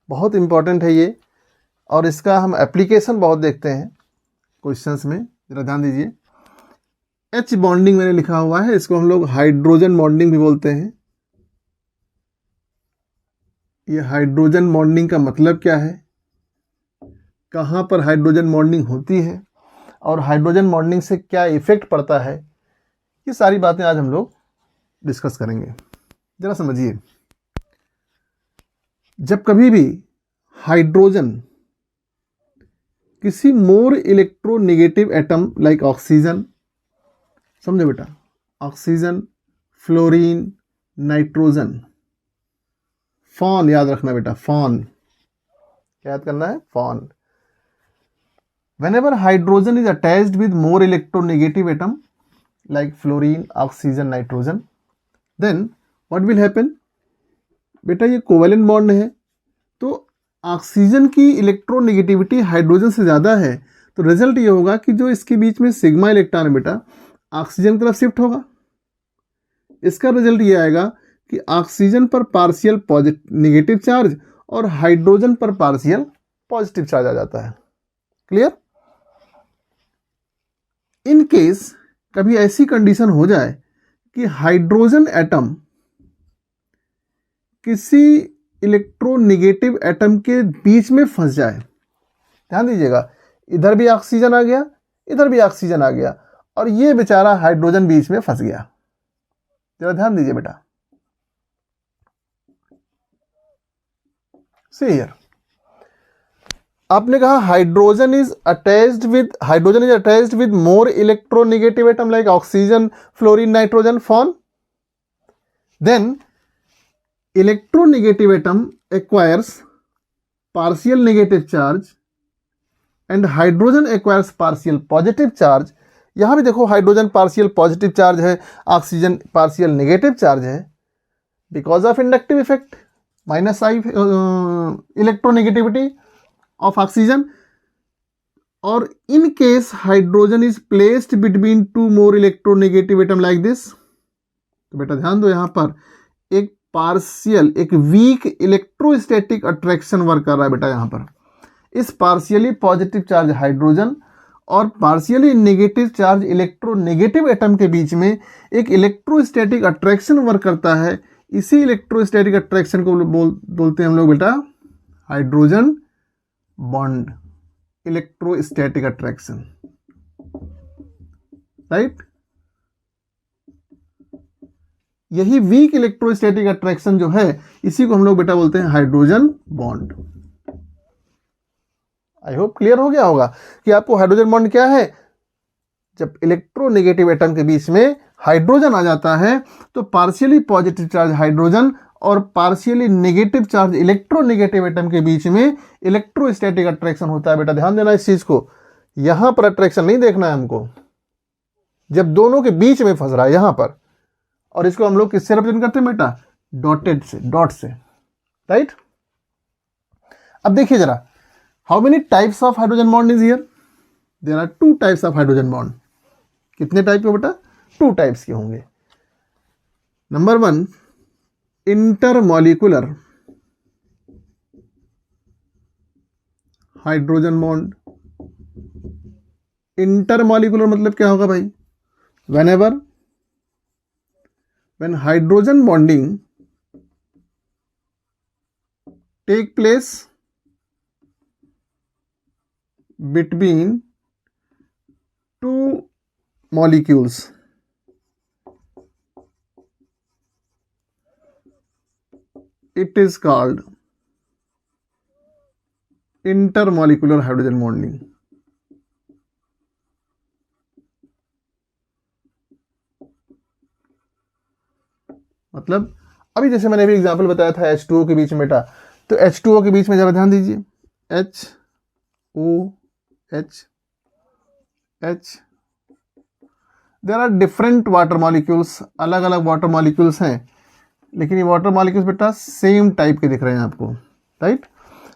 बहुत इंपॉर्टेंट है ये, और इसका हम एप्लीकेशन बहुत देखते हैं क्वेश्चंस में, जरा ध्यान दीजिए। एच बॉन्डिंग मैंने लिखा हुआ है, इसको हम लोग हाइड्रोजन बॉन्डिंग भी बोलते हैं। ये हाइड्रोजन बॉन्डिंग का मतलब क्या है, कहाँ पर हाइड्रोजन बॉन्डिंग होती है, और हाइड्रोजन बॉन्डिंग से क्या इफेक्ट पड़ता है, ये सारी बातें आज हम लोग डिस्कस करेंगे। जरा समझिए, जब कभी भी हाइड्रोजन किसी मोर इलेक्ट्रोनेगेटिव एटम लाइक ऑक्सीजन, समझो बेटा, ऑक्सीजन, फ्लोरीन, नाइट्रोजन, फॉन याद रखना बेटा, फॉन क्या याद करना है, fawn. Whenever hydrogen is attached with more electronegative atom like fluorine, oxygen, nitrogen, then what will happen? बेटा ये कोवेलेंट बॉन्ड है, तो ऑक्सीजन की इलेक्ट्रोनेगेटिविटी हाइड्रोजन से ज़्यादा है, तो रिजल्ट ये होगा कि जो इसके बीच में सिग्मा इलेक्ट्रॉन है बेटा ऑक्सीजन की तरफ शिफ्ट होगा। इसका रिजल्ट ये आएगा कि ऑक्सीजन पर पार्शियल नेगेटिव चार्ज और हाइड्रोजन पर पार्शियल पॉजिटिव चार्ज आ जाता है। क्लियर? इन केस कभी ऐसी कंडीशन हो जाए कि हाइड्रोजन एटम किसी इलेक्ट्रोनेगेटिव एटम के बीच में फंस जाए, ध्यान दीजिएगा, इधर भी ऑक्सीजन आ गया, इधर भी ऑक्सीजन आ गया, और ये बेचारा हाइड्रोजन बीच में फंस गया। जरा ध्यान दीजिए बेटा, सी हियर, आपने कहा hydrogen is attached with more electronegative atom like oxygen, fluorine, nitrogen, FON. Then electronegative atom acquires partial negative charge and hydrogen acquires partial positive charge. यहां भी देखो हाइड्रोजन पार्शियल पॉजिटिव चार्ज है, ऑक्सीजन पार्शियल नेगेटिव चार्ज है, because of inductive effect minus I electronegativity of oxygen, or in case hydrogen is placed between two more electronegative atom like this, तो बेटा ध्यान दो, यहां पर एक पार्शियल, एक वीक इलेक्ट्रोस्टैटिक अट्रैक्शन वर्क कर रहा है बेटा। यहां पर इस पार्शियली पॉजिटिव चार्ज हाइड्रोजन और partially negative charge electronegative atom के बीच में एक इलेक्ट्रोस्टैटिक अट्रैक्शन वर्क करता है। इसी इलेक्ट्रोस्टैटिक अट्रैक्शन को बोलते हैं हम लोग बेटा hydrogen bond, electrostatic attraction, right. यही वीक इलेक्ट्रोस्टैटिक अट्रैक्शन जो है, इसी को हम लोग बेटा बोलते हैं hydrogen bond. I hope clear हो गया होगा कि आपको हाइड्रोजन बॉन्ड क्या है। जब इलेक्ट्रोनेगेटिव एटम के बीच में हाइड्रोजन आ जाता है, तो पार्शियली पॉजिटिव चार्ज हाइड्रोजन और partially negative charge electronegative atom के बीच में इलेक्ट्रोस्टैटिक अट्रैक्शन होता है। बेटा ध्यान देना इस चीज को, यहां पर अट्रैक्शन नहीं देखना है हमको, जब दोनों के बीच में फंस रहा है यहां पर, और इसको हम लोग किससे रिप्रेजेंट करते हैं बेटा, डॉटेड से, डॉट से, राइट। अब देखिए जरा, how many types of hydrogen bond is here? There are 2 types of hydrogen bond. कितने टाइप के बेटा? 2 टाइप्स के होंगे। Number 1 intermolecular hydrogen bond. Intermolecular मतलब क्या होगा भाई? when hydrogen bonding take place between 2 molecules, it is called intermolecular hydrogen bonding. मतलब अभी जैसे मैंने भी एग्जांपल बताया था H2O के बीच में बेटा, तो H2O के बीच में जरा ध्यान दीजिए, HOH there are different water molecules, अलग अलग वाटर मॉलिक्यूल्स हैं, लेकिन ये वाटर मॉलिक्यूल्स बेटा सेम टाइप के दिख रहे हैं आपको, राइट।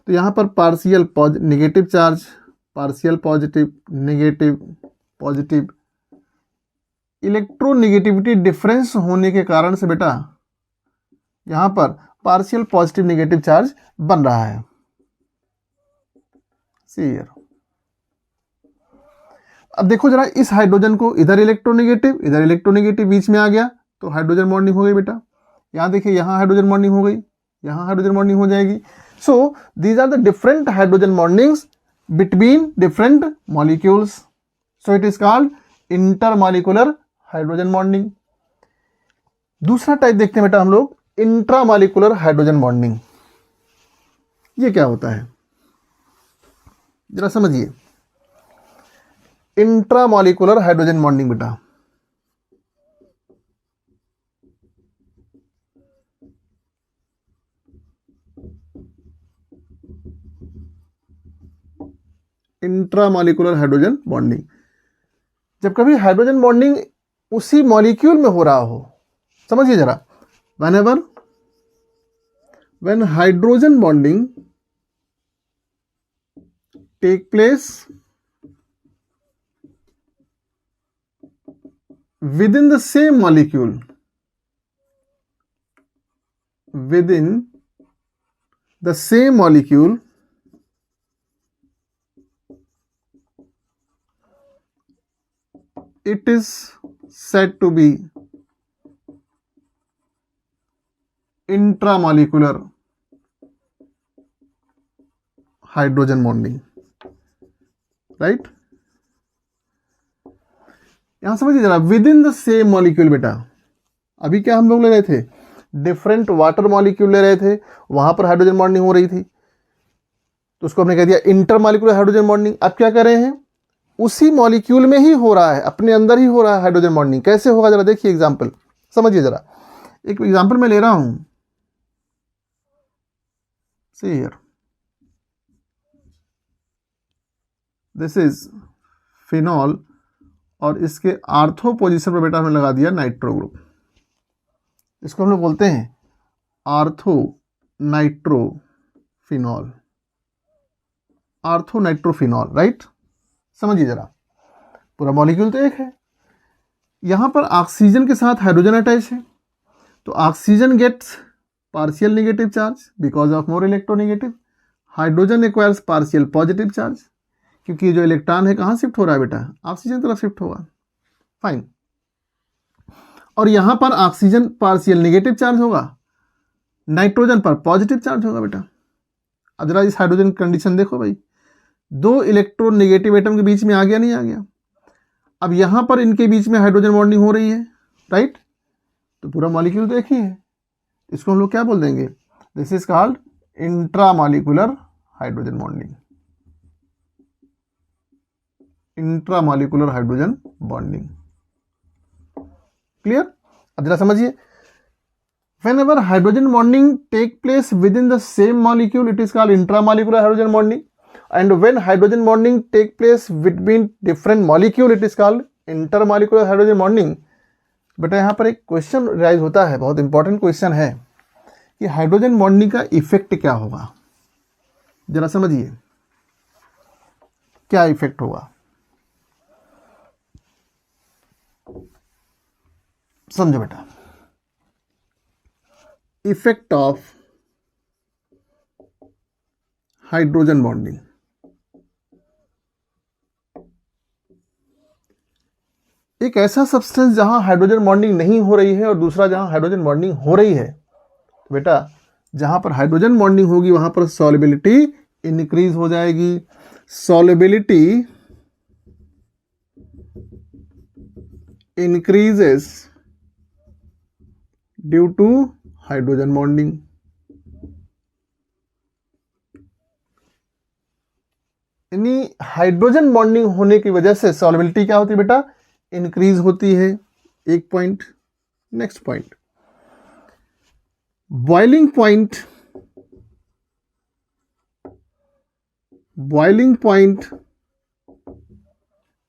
तो यहाँ पर partial negative charge, partial positive, negative positive, electronegativity difference होने के कारण से बेटा यहाँ पर पार्शियल पॉजिटिव नेगेटिव चार्ज बन रहा है। See here. अब देखो जरा, इस हाइड्रोजन को इधर इलेक्ट्रोनेगेटिव, इधर इलेक्ट्रोनेगेटिव बीच में आ गया तो हाइड्रोजन बॉन्डिंग हो गई बेटा। यहाँ देखिए, यहाँ हाइड्रोजन बॉन्डिंग हो गई, यहाँ हाइड्रोजन बॉन्डिंग हो जाएगी। So these are the different hydrogen bondings between different molecules, so it is called intermolecular hydrogen bonding. दूसरा टाइप देखते हैं बेटा हम लोग, इंट्रामॉलिक्यूलर हाइड्रोजन बॉन्डिंग। ये क्या होता है जरा समझिए। इंट्रामॉलिक्यूलर हाइड्रोजन बॉन्डिंग बेटा, इंट्रामॉलिक्यूलर हाइड्रोजन बॉन्डिंग, जब कभी हाइड्रोजन बॉन्डिंग उसी मॉलिक्यूल में हो रहा हो, समझिए जरा, whenever when hydrogen bonding take place within the same molecule, within the same molecule, it is said to be intramolecular hydrogen bonding, right? यहां समझिए जरा, with in the same molecule बेटा। अभी क्या हम लोग ले रहे थे, डिफरेंट वाटर मॉलिक्यूल ले रहे थे, वहां पर हाइड्रोजन बॉन्डिंग हो रही थी, तो उसको हमने कह दिया इंटरमॉलिक्यूलर हाइड्रोजन बॉन्डिंग। अब क्या कर रहे हैं, उसी मॉलिक्यूल में ही हो रहा है, अपने अंदर ही हो रहा है हाइड्रोजन बॉन्डिंग। कैसे होगा जरा देखिए एग्जांपल, समझिए जरा। एक एग्जांपल मैं ले रहा हूं, see here, this is phenol और इसके आर्थो पोजीशन पर बेटा हमने लगा दिया नाइट्रो ग्रुप। इसको हम लोग बोलते हैं ortho nitrophenol, ortho nitrophenol, right. समझिए जरा, पूरा मॉलिक्यूल तो एक है, यहां पर ऑक्सीजन के साथ हाइड्रोजन अटैच है, तो oxygen gets partial negative charge because of more electronegative, hydrogen acquires partial positive charge, क्योंकि जो इलेक्ट्रॉन है कहां शिफ्ट हो रहा है बेटा, ऑक्सीजन तरफ शिफ्ट होगा, फाइन। और यहां पर ऑक्सीजन पार्शियल नेगेटिव चार्ज होगा, नाइट्रोजन पर पॉजिटिव चार्ज होगा बेटा। अब जरा इस हाइड्रोजन कंडीशन देखो भाई, दो इलेक्ट्रॉन नेगेटिव एटम के बीच में आ गया, नहीं आ गया। अब यहां पर इनके बीच में हाइड्रोजन बॉन्डिंग हो रही है, राइट, तो पूरा मॉलिक्यूल तो एक ही है, इसको हम लोग क्या बोल देंगे, this is called intramolecular hydrogen bonding, intramolecular hydrogen bonding, clear. अब जरा समझिए, whenever hydrogen bonding take place within the same molecule, it is called intramolecular hydrogen bonding, and when hydrogen bonding take place between different molecule, it is called intermolecular hydrogen bonding। बेटा यहाँ पर एक question rise होता है, बहुत important question है कि hydrogen bonding का इफेक्ट क्या होगा, जरा समझिए क्या इफेक्ट होगा, समझो बेटा। इफेक्ट ऑफ हाइड्रोजन बॉन्डिंग, एक ऐसा सब्सटेंस जहां हाइड्रोजन बॉन्डिंग नहीं हो रही है और दूसरा जहां हाइड्रोजन बॉन्डिंग हो रही है, तो बेटा जहां पर हाइड्रोजन बॉन्डिंग होगी वहां पर सॉल्युबिलिटी इंक्रीज हो जाएगी, solubility increases due to hydrogen bonding. यानी हाइड्रोजन बॉन्डिंग होने की वजह से सॉल्युबिलिटी क्या होती है बेटा, इंक्रीज होती है, एक point. Next point, boiling point, boiling point,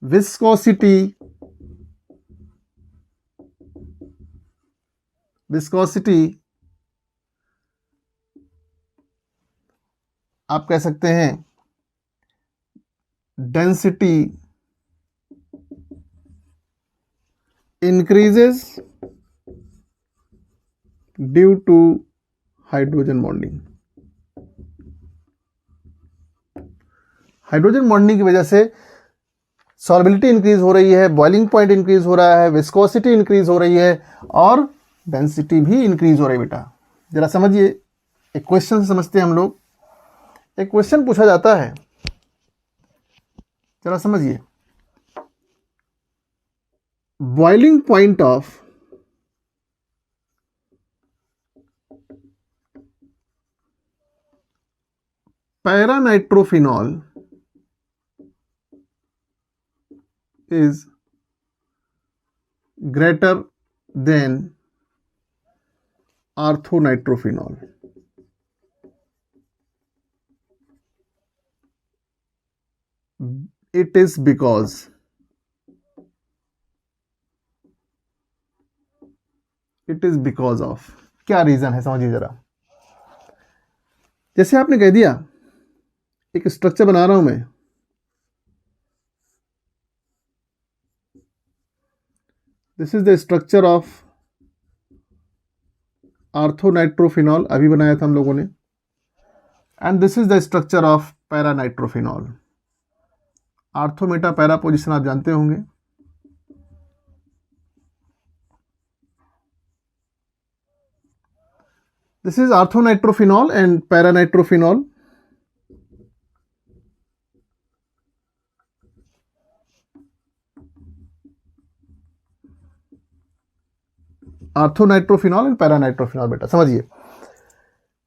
viscosity, viscosity आप कह सकते हैं, density increases due to hydrogen bonding. Hydrogen bonding की वजह से सॉल्बिलिटी इंक्रीज हो रही है, बॉइलिंग पॉइंट इंक्रीज हो रहा है, विस्कोसिटी इंक्रीज हो रही है और डेंसिटी भी इंक्रीज हो रही है बेटा। जरा समझिए, एक क्वेश्चन समझते हैं हम लोग। एक क्वेश्चन पूछा जाता है, जरा समझिए। Boiling point of paranitrophenol is greater than orthonitrophenol. It is because of, क्या रीजन है समझिए जरा। जैसे आपने कह दिया, एक स्ट्रक्चर बना रहा हूं मैं, this is the structure of orthonitrophenol, अभी बनाया था हम लोगों ने, and this is the structure of paranitrophenol. Ortho meta para position आप जानते होंगे। This is orthonitrophenol and paranitrophenol. Orthonitrophenol and paranitrophenol बेटा समझिए।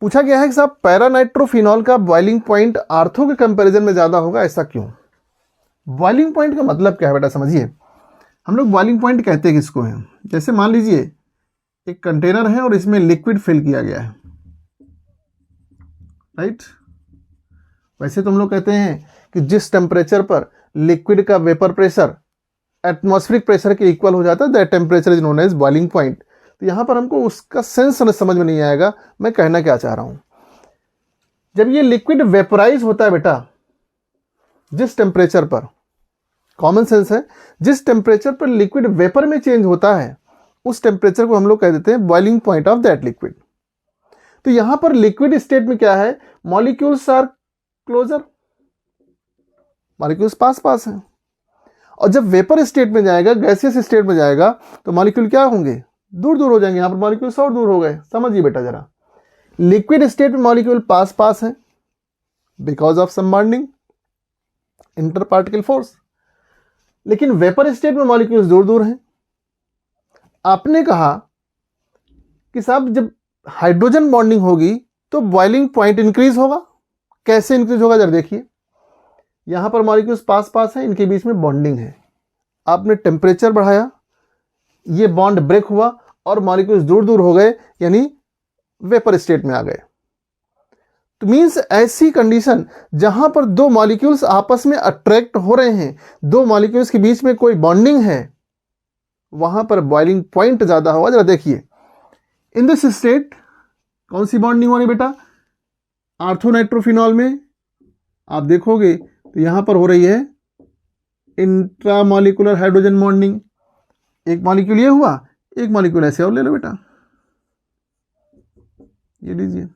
पूछा गया है कि साहब पैरानाइट्रोफिनॉल का बॉइलिंग पॉइंट आर्थो के कंपैरिजन में ज्यादा होगा, ऐसा क्यों? बॉइलिंग पॉइंट का मतलब क्या है बेटा समझिए। हम लोग बॉइलिंग पॉइंट कहते हैं किसको है? जैसे मान लीजिए एक कंटेनर है और इसमें लिक्विड फिल किया गया है, राइट। वैसे तो हम लोग कहते हैं कि जिस टेम्परेचर पर लिक्विड का वेपर प्रेशर एटमॉस्फेरिक प्रेशर के इक्वल हो जाता है, that temperature is known as boiling point. तो यहां पर हमको उसका सेंस समझ में नहीं आएगा मैं कहना क्या चाह रहा हूं। जब ये लिक्विड वेपराइज होता है बेटा, जिस टेम्परेचर पर, कॉमन सेंस है, जिस टेम्परेचर पर लिक्विड वेपर में चेंज होता है उस टेम्परेचर को हम लोग कह देते हैं boiling point of that liquid. तो यहां पर लिक्विड स्टेट में क्या है? मॉलिक्यूल्स आर क्लोजर, मॉलिक्यूल्स पास पास हैं। और जब वेपर स्टेट में जाएगा, गैसियस स्टेट में जाएगा, तो मॉलिक्यूल क्या होंगे? दूर दूर हो जाएंगे। यहां पर मॉलिक्यूल्स और दूर हो गए। समझिए बेटा जरा, लिक्विड स्टेट में मॉलिक्यूल पास पास है because of some bonding, inter particle force, लेकिन वेपर स्टेट में मॉलिक्यूल्स दूर दूर हैं। आपने कहा कि साहब जब हाइड्रोजन बॉन्डिंग होगी तो बॉइलिंग पॉइंट इंक्रीज होगा। कैसे इंक्रीज होगा जरा देखिए। यहां पर मॉलिक्यूल्स पास पास हैं, इनके बीच में बॉन्डिंग है। आपने टेम्परेचर बढ़ाया, ये बॉन्ड ब्रेक हुआ और मॉलिक्यूल्स दूर दूर हो गए, यानी वेपर स्टेट में आ गए। तो मींस ऐसी कंडीशन जहां पर दो मॉलिक्यूल्स आपस में अट्रैक्ट हो रहे हैं, दो मॉलिक्यूल्स के बीच में कोई बॉन्डिंग है, वहां पर बॉइलिंग पॉइंट ज्यादा होगा। जरा देखिए, इन दिस स्टेट कौन सी बॉन्डिंग हो रही बेटा? आर्थोनाइट्रोफिनॉल में आप देखोगे तो यहां पर हो रही है इंट्रामॉलिक्यूलर हाइड्रोजन बॉन्डिंग। एक मॉलिक्यूल ये हुआ, एक मॉलिक्यूल ऐसे और ले लो बेटा, ये लीजिए,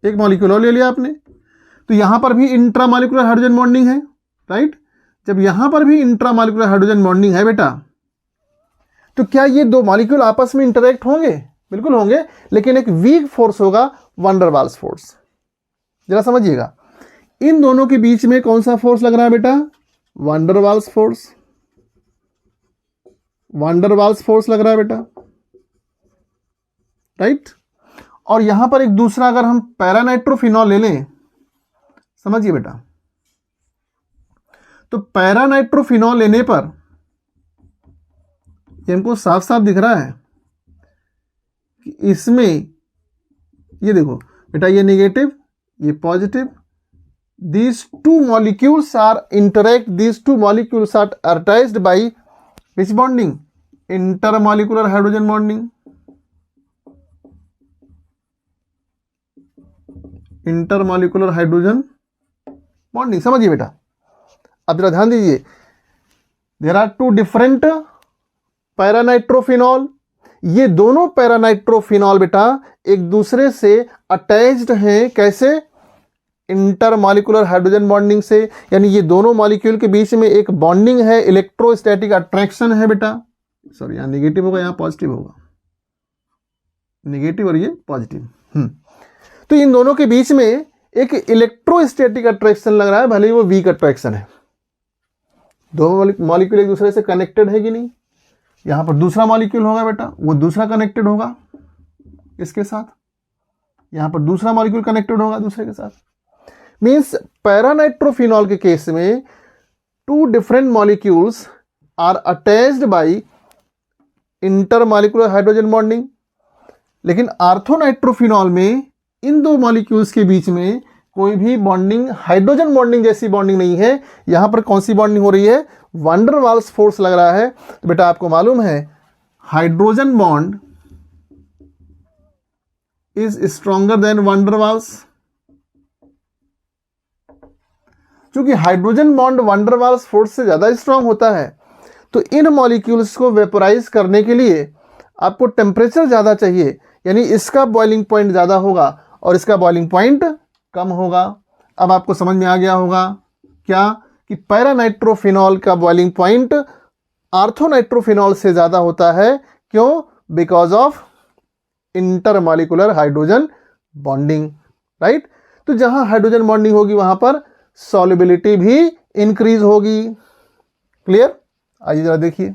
एक मॉलिक्यूल और ले लिया आपने। तो यहां पर भी इंट्रामॉलिक्यूलर हाइड्रोजन बॉन्डिंग है, राइट। जब यहां पर भी इंट्रामॉलिक्यूलर हाइड्रोजन बॉन्डिंग है बेटा, तो क्या ये दो मॉलिक्यूल आपस में इंटरेक्ट होंगे? बिल्कुल होंगे, लेकिन एक वीक फोर्स होगा, वैन डर वाल्स फोर्स। जरा समझिएगा, इन दोनों के बीच में कौन सा फोर्स लग रहा है बेटा? Van der Waals force. Van der Waals force लग रहा है बेटा, राइट। और यहां पर एक दूसरा अगर हम पैरानाइट्रोफिनॉल ले लें, समझिए बेटा, तो पैरानाइट्रोफिनॉल लेने पर ये हमको साफ साफ दिख रहा है कि इसमें ये देखो बेटा, ये नेगेटिव, ये positive, these two molecules are interact, these two molecules are attached by which bonding? Intermolecular hydrogen bonding. Intermolecular hydrogen bonding. समझिए बेटा, अब जरा ध्यान दीजिए, there are two different paranitrophenol. ये दोनों पैरानाइट्रोफिनॉल बेटा एक दूसरे से अटैच्ड हैं, कैसे? इंटरमॉलिक्यूलर हाइड्रोजन बॉन्डिंग से, यानी ये दोनों मॉलिक्यूल के बीच में एक बॉन्डिंग है, इलेक्ट्रोस्टैटिक अट्रैक्शन है बेटा। सॉरी, यहाँ निगेटिव होगा, यहाँ पॉजिटिव होगा, निगेटिव और ये पॉजिटिव। तो इन दोनों के बीच में एक इलेक्ट्रोस्टैटिक अट्रैक्शन लग रहा है, भले ही वो वीक अट्रैक्शन है। दोनों मॉलिक्यूल एक दूसरे से कनेक्टेड है कि नहीं? यहां पर दूसरा मॉलिक्यूल होगा बेटा, वो दूसरा कनेक्टेड होगा इसके साथ, यहां पर दूसरा मॉलिक्यूल कनेक्टेड होगा दूसरे के साथ। मींस पैरानाइट्रोफिनॉल के केस में two different molecules are attached by intermolecular hydrogen bonding. लेकिन आर्थोनाइट्रोफिनॉल में इन दो मॉलिक्यूल्स के बीच में कोई भी बॉन्डिंग, हाइड्रोजन बॉन्डिंग जैसी बॉन्डिंग नहीं है। यहां पर कौन सी बॉन्डिंग हो रही है? वैन डर वाल्स फोर्स लग रहा है। तो बेटा आपको मालूम है hydrogen bond is stronger than van der Waals. क्योंकि hydrogen bond van der Waals force से ज्यादा स्ट्रांग होता है, तो इन मॉलिक्यूल्स को वेपोराइज करने के लिए आपको टेम्परेचर ज्यादा चाहिए, यानी इसका बॉइलिंग पॉइंट ज्यादा होगा और इसका बॉइलिंग पॉइंट कम होगा। अब आपको समझ में आ गया होगा क्या कि पैरानाइट्रोफिनॉल का बॉइलिंग पॉइंट आर्थोनाइट्रोफिनॉल से ज्यादा होता है। क्यों? Because of intermolecular hydrogen bonding, right. तो जहां हाइड्रोजन बॉन्डिंग होगी वहां पर सॉल्युबिलिटी भी इंक्रीज होगी। क्लियर? आइए जरा देखिए,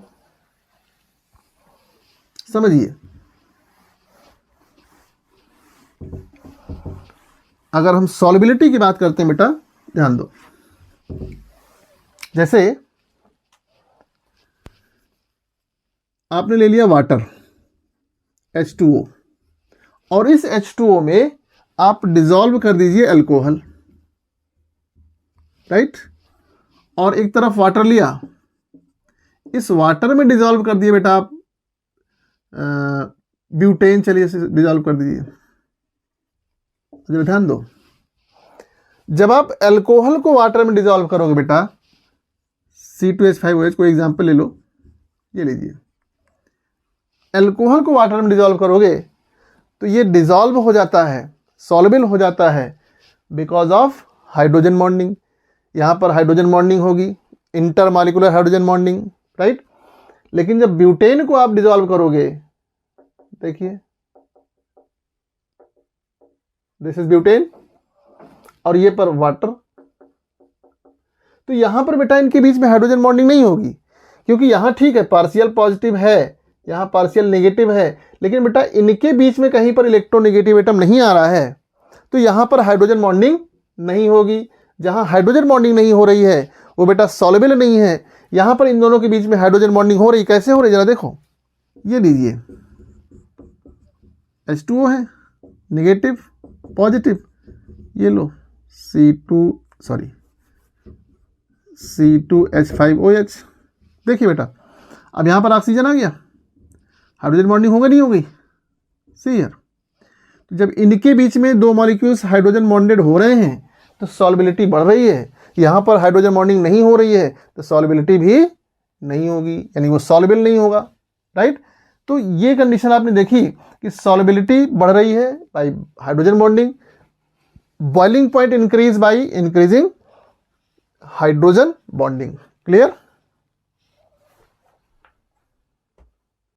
समझिए। अगर हम सॉल्युबिलिटी की बात करते हैं बेटा, ध्यान दो, जैसे आपने ले लिया वाटर H2O और इस H2O में आप डिसॉल्व कर दीजिए अल्कोहल, राइट। और एक तरफ वाटर लिया, इस वाटर में डिसॉल्व कर दिए बेटा आप ब्यूटेन, चलिए इसे डिसॉल्व कर दीजिए। ध्यान दो, जब आप अल्कोहल को वाटर में डिसॉल्व करोगे बेटा, C2H5OH कोई एग्जांपल ले लो, ये लीजिए, अल्कोहल को वाटर में डिसॉल्व करोगे तो ये डिसॉल्व हो जाता है, सॉल्युबल हो जाता है बिकॉज ऑफ हाइड्रोजन बॉन्डिंग। यहां पर हाइड्रोजन बॉन्डिंग होगी, इंटरमॉलिक्यूलर हाइड्रोजन बॉन्डिंग, राइट। लेकिन जब ब्यूटेन को आप डिसॉल्व करोगे, देखिए दिस इज ब्यूटेन और ये पर वाटर, तो यहां पर बेटा इनके बीच में हाइड्रोजन बॉन्डिंग नहीं होगी, क्योंकि यहां ठीक है पार्शियल पॉजिटिव है, यहां पार्शियल नेगेटिव है, लेकिन बेटा इनके बीच में कहीं पर इलेक्ट्रोनेगेटिव एटम नहीं आ रहा है, तो यहां पर हाइड्रोजन बॉन्डिंग नहीं होगी। जहां हाइड्रोजन बॉन्डिंग नहीं हो रही है वो बेटा सॉल्युबल नहीं है। यहां पर इन दोनों के बीच में हाइड्रोजन बॉन्डिंग हो रही, कैसे हो रही जरा देखो, ये लीजिए H2O है, नेगेटिव पॉजिटिव, ये लो C2H5OH। देखिए बेटा अब यहां पर ऑक्सीजन आ गया, हाइड्रोजन बॉन्डिंग होगा नहीं होगी, सी हियर। तो जब इनके बीच में दो मॉलिक्यूल्स हाइड्रोजन बॉन्डेड हो रहे हैं तो सॉल्युबिलिटी बढ़ रही है। यहां पर हाइड्रोजन बॉन्डिंग नहीं हो रही है तो सॉल्युबिलिटी भी नहीं होगी, यानी वो सॉल्युबल नहीं होगा, राइट। तो ये कंडीशन आपने देखी कि सॉल्युबिलिटी बढ़ रही है bye hydrogen bonding, boiling point increase by increasing hydrogen bonding. Clear?